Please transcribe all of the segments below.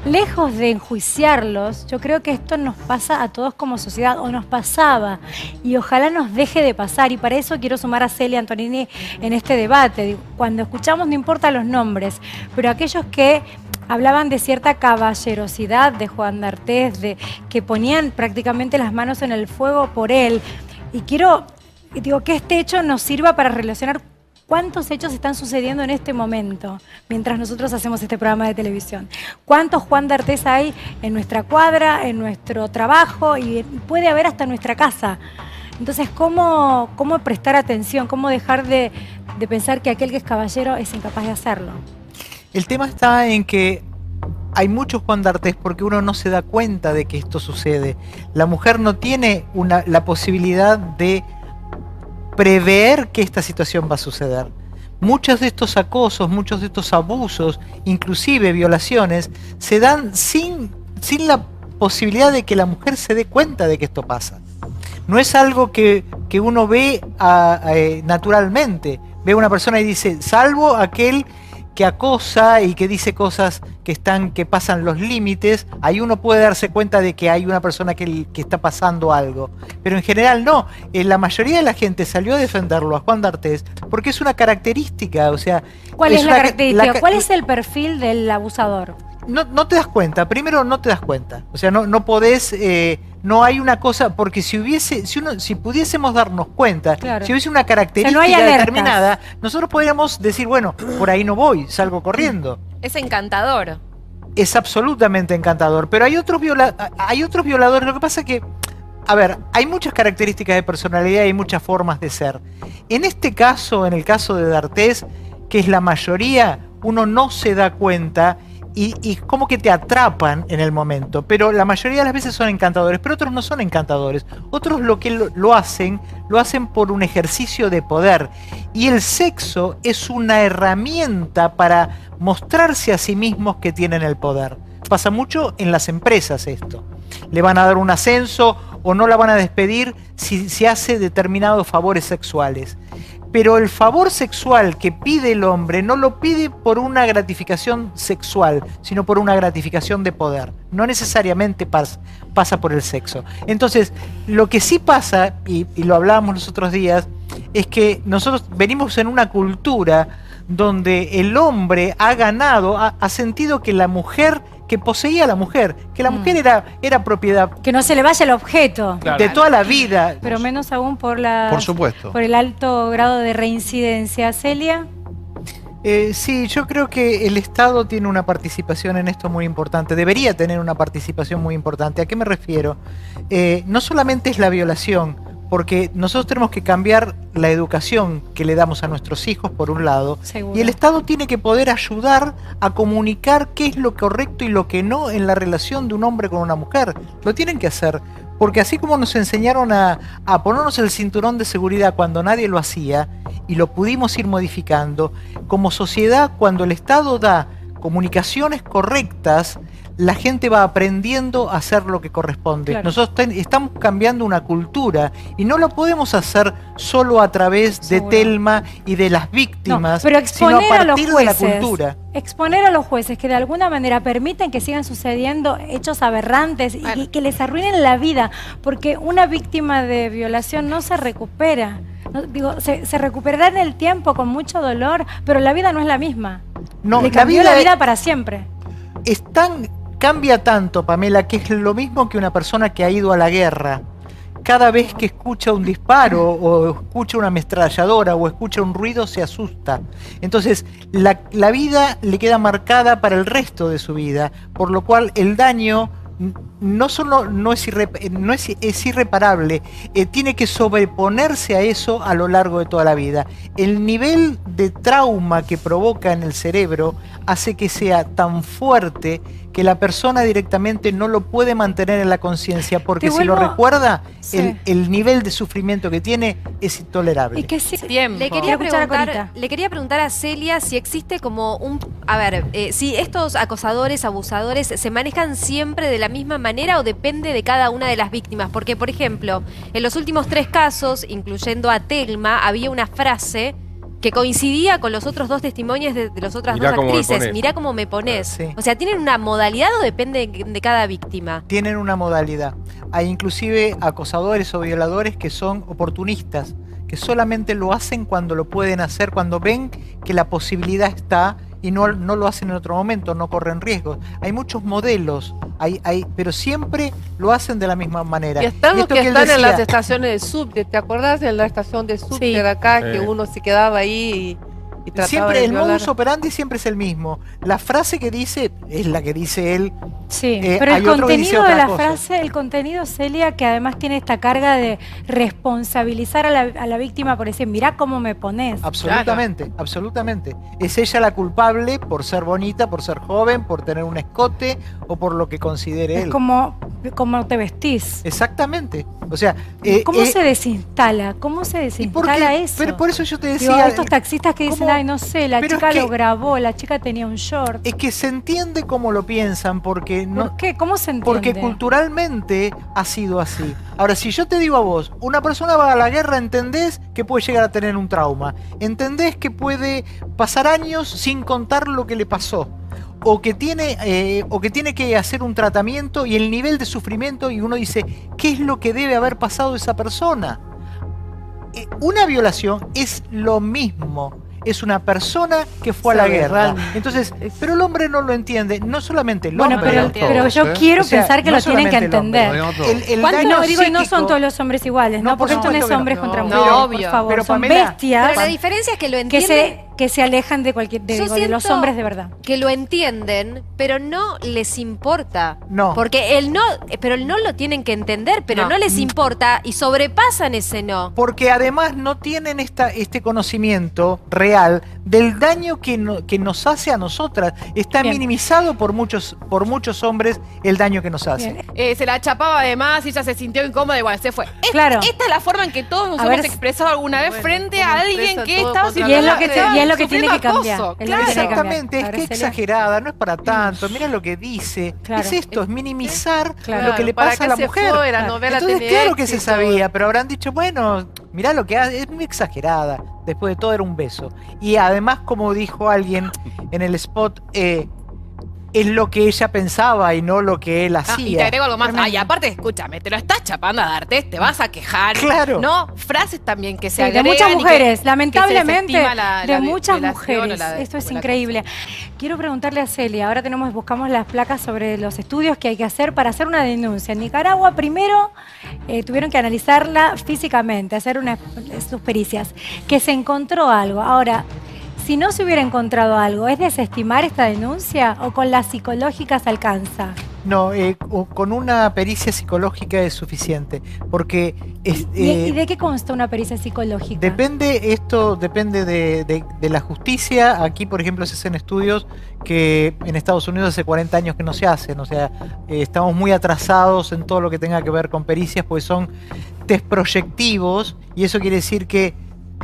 lejos de enjuiciarlos, yo creo que esto nos pasa a todos como sociedad, o nos pasaba, y ojalá nos deje de pasar, y para eso quiero sumar a Celia Antonini en este debate. Cuando escuchamos, no importa los nombres, pero aquellos que hablaban de cierta caballerosidad de Juan D'Artés, que ponían prácticamente las manos en el fuego por él, y digo, que este hecho nos sirva para relacionar cuántos hechos están sucediendo en este momento, mientras nosotros hacemos este programa de televisión. ¿Cuántos Juan D'Artés hay en nuestra cuadra, en nuestro trabajo y puede haber hasta en nuestra casa? Entonces, ¿cómo prestar atención? ¿Cómo dejar de pensar que aquel que es caballero es incapaz de hacerlo? El tema está en que hay muchos Juan D'Artés porque uno no se da cuenta de que esto sucede. La mujer no tiene la posibilidad de prever que esta situación va a suceder. Muchos de estos acosos, muchos de estos abusos, inclusive violaciones, se dan sin la posibilidad de que la mujer se dé cuenta de que esto pasa. No es algo que uno ve naturalmente. Ve a una persona y dice, salvo aquel que acosa y que dice cosas que pasan los límites, ahí uno puede darse cuenta de que hay una persona que está pasando algo. Pero en general no. La mayoría de la gente salió a defenderlo a Juan D'Artés porque es una característica, o sea... ¿Cuál es la característica? ¿Cuál es el perfil del abusador? No te das cuenta, primero no te das cuenta. O sea, no podés... no hay una cosa, porque si pudiésemos darnos cuenta, claro, si hubiese una característica, o sea, no hay determinada, nosotros podríamos decir, bueno, por ahí no voy, salgo corriendo. Es encantador. Es absolutamente encantador, pero hay otros violadores. Lo que pasa es que, a ver, hay muchas características de personalidad y muchas formas de ser. En este caso, en el caso de D'Artés, que es la mayoría, uno no se da cuenta y como que te atrapan en el momento, pero la mayoría de las veces son encantadores, pero otros no son encantadores. Otros lo hacen por un ejercicio de poder, y el sexo es una herramienta para mostrarse a sí mismos que tienen el poder. Pasa mucho en las empresas esto. Le van a dar un ascenso o no la van a despedir si hace determinados favores sexuales. Pero el favor sexual que pide el hombre no lo pide por una gratificación sexual, sino por una gratificación de poder. No necesariamente pasa por el sexo. Entonces, lo que sí pasa, y lo hablábamos los otros días, es que nosotros venimos en una cultura donde el hombre ha ganado, ha sentido que la mujer, que poseía a la mujer, que la mujer era propiedad. Que no se le vaya el objeto. Claro. De toda la vida. Pero menos aún por supuesto. Por el alto grado de reincidencia. ¿Celia? Sí, yo creo que el Estado tiene una participación en esto muy importante. Debería tener una participación muy importante. ¿A qué me refiero? No solamente es la violación, porque nosotros tenemos que cambiar la educación que le damos a nuestros hijos, por un lado. Seguro. Y el Estado tiene que poder ayudar a comunicar qué es lo correcto y lo que no en la relación de un hombre con una mujer. Lo tienen que hacer, porque así como nos enseñaron a ponernos el cinturón de seguridad cuando nadie lo hacía, y lo pudimos ir modificando, como sociedad, cuando el Estado da comunicaciones correctas, la gente va aprendiendo a hacer lo que corresponde. Claro. Nosotros estamos cambiando una cultura y no lo podemos hacer solo a través de Telma y de las víctimas, pero exponer sino a partir a los jueces, de la cultura. Exponer a los jueces que de alguna manera permiten que sigan sucediendo hechos aberrantes y que les arruinen la vida, porque una víctima de violación no se recupera. Se recuperará en el tiempo con mucho dolor, pero la vida no es la misma. No, le cambió la vida para siempre. Cambia tanto, Pamela, que es lo mismo que una persona que ha ido a la guerra. Cada vez que escucha un disparo o escucha una ametralladora o escucha un ruido, se asusta. Entonces, la vida le queda marcada para el resto de su vida, por lo cual el daño no solo es irreparable, tiene que sobreponerse a eso a lo largo de toda la vida. El nivel de trauma que provoca en el cerebro hace que sea tan fuerte que la persona directamente no lo puede mantener en la conciencia, porque si lo recuerda, el nivel de sufrimiento que tiene es intolerable. Y que Le quería preguntar a Celia si existe como si estos acosadores, abusadores, se manejan siempre de la misma manera o depende de cada una de las víctimas. Porque, por ejemplo, en los últimos 3 casos, incluyendo a Telma, había una frase que coincidía con los otros dos testimonios de las otras dos actrices. Mirá cómo me pones. Sí. O sea, ¿tienen una modalidad o depende de cada víctima? Tienen una modalidad. Hay inclusive acosadores o violadores que son oportunistas, que solamente lo hacen cuando lo pueden hacer, cuando ven que la posibilidad está y no lo hacen en otro momento, no corren riesgos. Hay muchos modelos, pero siempre lo hacen de la misma manera. Y están los que él están decía, en las estaciones de subte. ¿Te acordás de la estación de subte de acá? Que uno se quedaba ahí y trataba siempre de el violar. modus operandi siempre es el mismo. La frase que dice es la que dice él. Sí, pero hay el otro que dice contenido de otra la cosa. frase, el contenido, Celia, que además tiene esta carga de responsabilizar a la víctima por decir, mirá cómo me pones. Absolutamente, absolutamente. Es ella la culpable por ser bonita, por ser joven, por tener un escote o por lo que considere Es él. como te vestís. Exactamente. O sea, ¿Cómo se desinstala? ¿Cómo se desinstala eso? Pero por eso yo te Digo, decía... estos taxistas que dicen, ¿cómo? ay, no sé, la Pero chica es que- lo grabó, la chica tenía un short. Es que se entiende cómo lo piensan, porque no, ¿Por qué? ¿Cómo se entiende? porque culturalmente ha sido así. Ahora, si yo te digo a vos, una persona va a la guerra, entendés que puede llegar a tener un trauma. Entendés que puede pasar años sin contar lo que le pasó. O que tiene que hacer un tratamiento y el nivel de sufrimiento, y uno dice, ¿qué es lo que debe haber pasado esa persona? Una violación es lo mismo. Es una persona que fue a la guerra. Entonces, pero el hombre no lo entiende. No solamente el Bueno, hombre. pero yo quiero O sea, pensar que no lo tienen que solamente el hombre. entender. El ¿Cuánto? daño No, digo, no psíquico- son todos los hombres iguales, No, ¿no? por Porque esto no es supuesto que hombres no. contra No, mujeres, obvio. por favor. Pero, son Pamela, bestias Pero la diferencia es que lo que entienden. se alejan de Yo de los siento hombres de verdad. que lo entienden, pero no les importa. No. Porque el no lo tienen que entender, pero No. no les importa y sobrepasan ese no. Porque además no tienen este conocimiento real del daño que nos hace a nosotras. Está Bien. minimizado por muchos hombres el daño que nos hace. Bien. Se la chapaba además y ella se sintió incómoda, igual se fue. Claro. Esta es la forma en que todos nos A hemos ver, expresado alguna vez bueno, frente ¿cómo a alguien expresa que todo estaba contra Y es lo la que, verdad? y es lo que tiene sufriendo que cambiar. acoso. Es lo que tiene que cambiar. Exactamente, A es ver, que Celia. exagerada, no es para tanto. Mira lo que dice. Claro. Es esto, es minimizar Claro. lo que le ¿Para pasa a qué la se mujer. fue? La novela Entonces, tenía claro que se éxito. sabía, pero habrán dicho, bueno, mirá lo que hace, es muy exagerada. Después de todo era un beso. Y además, como dijo alguien en el spot, es lo que ella pensaba y no lo que él hacía. Y te agrego algo más. Tremendo. Ay, aparte, escúchame, te lo estás chapando a darte, te vas a quejar. Claro. No, frases también que se Sí, de agregan. muchas y que- mujeres, que lamentablemente, se desestima la de muchas violación o mujeres. la- Esto es o la increíble. Quiero preguntarle a Celia, ahora buscamos las placas sobre los estudios que hay que hacer para hacer una denuncia. En Nicaragua, primero, tuvieron que analizarla físicamente, hacer sus pericias, que se encontró algo. Ahora, si no se hubiera encontrado algo, ¿es desestimar esta denuncia o con las psicológicas alcanza? No, con una pericia psicológica es suficiente, porque ¿Y de qué consta una pericia psicológica? depende de la justicia. Aquí, por ejemplo, se hacen estudios que en Estados Unidos hace 40 años que no se hacen. O sea, estamos muy atrasados en todo lo que tenga que ver con pericias, pues son test proyectivos, y eso quiere decir que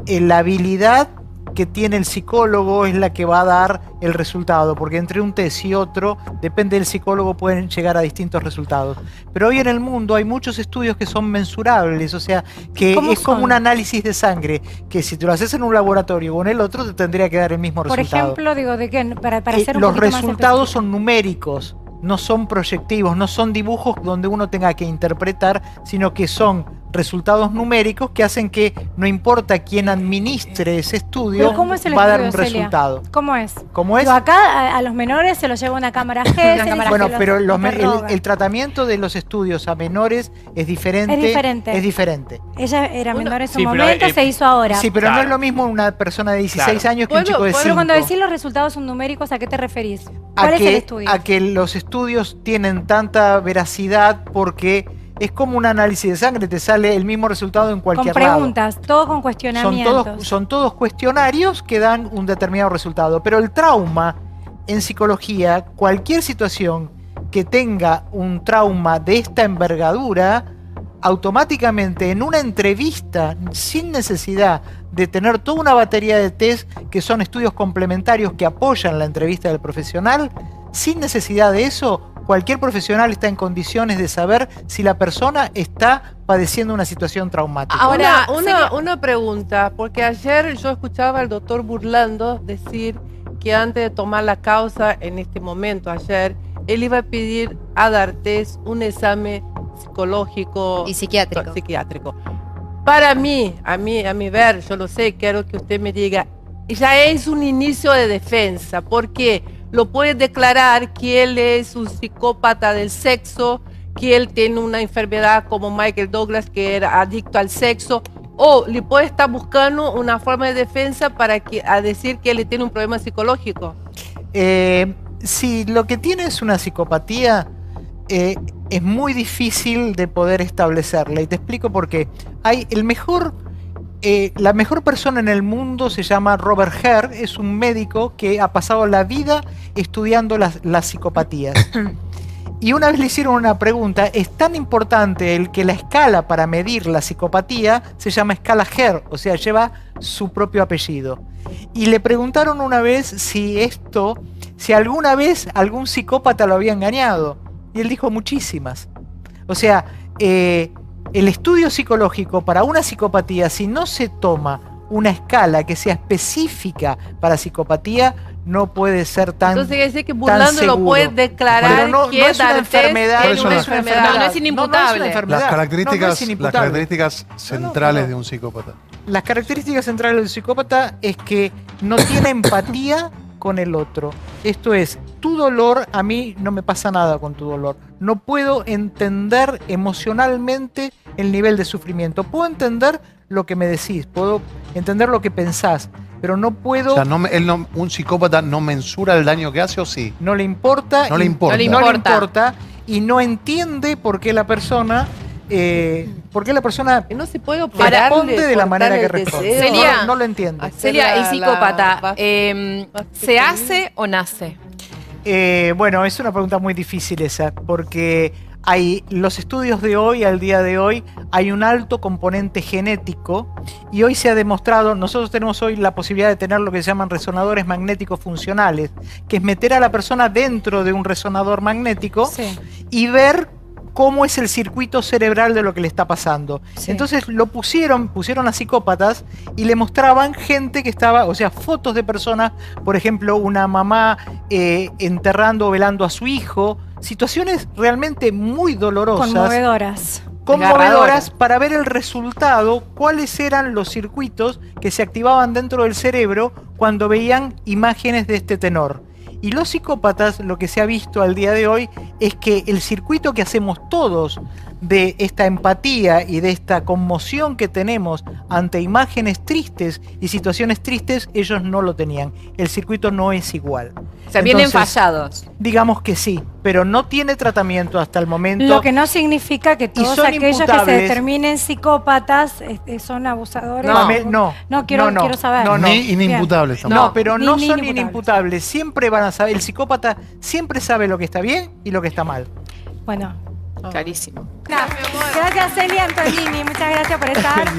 la habilidad que tiene el psicólogo es la que va a dar el resultado, porque entre un test y otro, depende del psicólogo, pueden llegar a distintos resultados. Pero hoy en el mundo hay muchos estudios que son mensurables, o sea, que ¿Cómo es como son? un análisis de sangre, que si te lo haces en un laboratorio o en el otro, te tendría que dar el mismo Por resultado. ejemplo, digo, ¿de qué? Para ser un Los poquito más resultados específico. son numéricos, no son proyectivos, no son dibujos donde uno tenga que interpretar, sino que son resultados numéricos que hacen que no importa quién administre ese estudio, ¿Pero cómo es el va a dar un estudio, Celia? resultado. ¿Cómo es? ¿Cómo es? Digo, acá a los menores se los lleva una cámara G. Bueno, pero el tratamiento de los estudios a menores es diferente. Es diferente. Es diferente. Ella era menor en su Sí, pero, momento, se hizo ahora. Sí, pero no Claro. es lo mismo una persona de 16 Claro. años que un chico de 5. Pero cuando decís los resultados son numéricos, ¿a qué te referís? a ¿Cuál es el que, estudio? a que los estudios tienen tanta veracidad porque es como un análisis de sangre, te sale el mismo resultado en Con cualquier lado. preguntas, todo con cuestionamientos. Son todos cuestionarios que dan un determinado resultado. Pero el trauma, en psicología, cualquier situación que tenga un trauma de esta envergadura, automáticamente en una entrevista, sin necesidad de tener toda una batería de test que son estudios complementarios que apoyan la entrevista del profesional, sin necesidad de eso, cualquier profesional está en condiciones de saber si la persona está padeciendo una situación traumática. Ahora, una pregunta, porque ayer yo escuchaba al doctor Burlando decir que antes de tomar la causa, en este momento, ayer, él iba a pedir a D'Artés un examen psicológico y psiquiátrico. Para mí, a mi ver, yo lo sé, quiero que usted me diga, ya es un inicio de defensa, porque lo puede declarar que él es un psicópata del sexo, que él tiene una enfermedad como Michael Douglas, que era adicto al sexo, o le puede estar buscando una forma de defensa para decir que él tiene un problema psicológico. Si lo que tiene es una psicopatía, es muy difícil de poder establecerla. Y te explico por qué. La mejor persona en el mundo se llama Robert Hare, es un médico que ha pasado la vida estudiando las psicopatías. Y una vez le hicieron una pregunta, es tan importante el que la escala para medir la psicopatía se llama escala Hare, o sea, lleva su propio apellido. Y le preguntaron una vez si alguna vez algún psicópata lo había engañado. Y él dijo muchísimas. O sea, el estudio psicológico para una psicopatía, si no se toma una escala que sea específica para psicopatía, no puede ser tan Entonces quiere decir que Burlando lo puede declarar pero no que es una enfermedad, no es una enfermedad. No es inimputable. Las características centrales de un psicópata. Las características centrales del psicópata es que no tiene empatía con el otro. Esto es, tu dolor, a mí no me pasa nada con tu dolor. No puedo entender emocionalmente el nivel de sufrimiento. Puedo entender lo que me decís, puedo entender lo que pensás, pero no puedo... O sea, un psicópata no mensura el daño que hace, ¿o sí? No le importa. No le importa. No le importa y no entiende por qué la persona... que no se puede operar, responde de la manera que responde. Celia, no lo entiende. Celia, el psicópata, ¿se hace o nace? Bueno, es una pregunta muy difícil esa, porque los estudios de hoy, al día de hoy, hay un alto componente genético y hoy se ha demostrado, nosotros tenemos hoy la posibilidad de tener lo que se llaman resonadores magnéticos funcionales, que es meter a la persona dentro de un resonador magnético y ver cómo es el circuito cerebral de lo que le está pasando. Sí. Entonces pusieron a psicópatas y le mostraban gente que estaba, o sea, fotos de personas, por ejemplo, una mamá enterrando o velando a su hijo, situaciones realmente muy dolorosas. Conmovedoras para ver el resultado, cuáles eran los circuitos que se activaban dentro del cerebro cuando veían imágenes de este tenor. Y los psicópatas, lo que se ha visto al día de hoy, es que el circuito que hacemos todos de esta empatía y de esta conmoción que tenemos ante imágenes tristes y situaciones tristes, ellos no lo tenían. El circuito no es igual. O sea, vienen fallados. Digamos que sí, pero no tiene tratamiento hasta el momento. Lo que no significa que todos aquellos que se determinen psicópatas son abusadores. No, quiero saber. Ni inimputables tampoco. No, pero no son inimputables. Siempre van a saber. El psicópata siempre sabe lo que está bien y lo que está mal. Bueno. Clarísimo. Gracias, Celia Antonini. Muchas gracias por estar.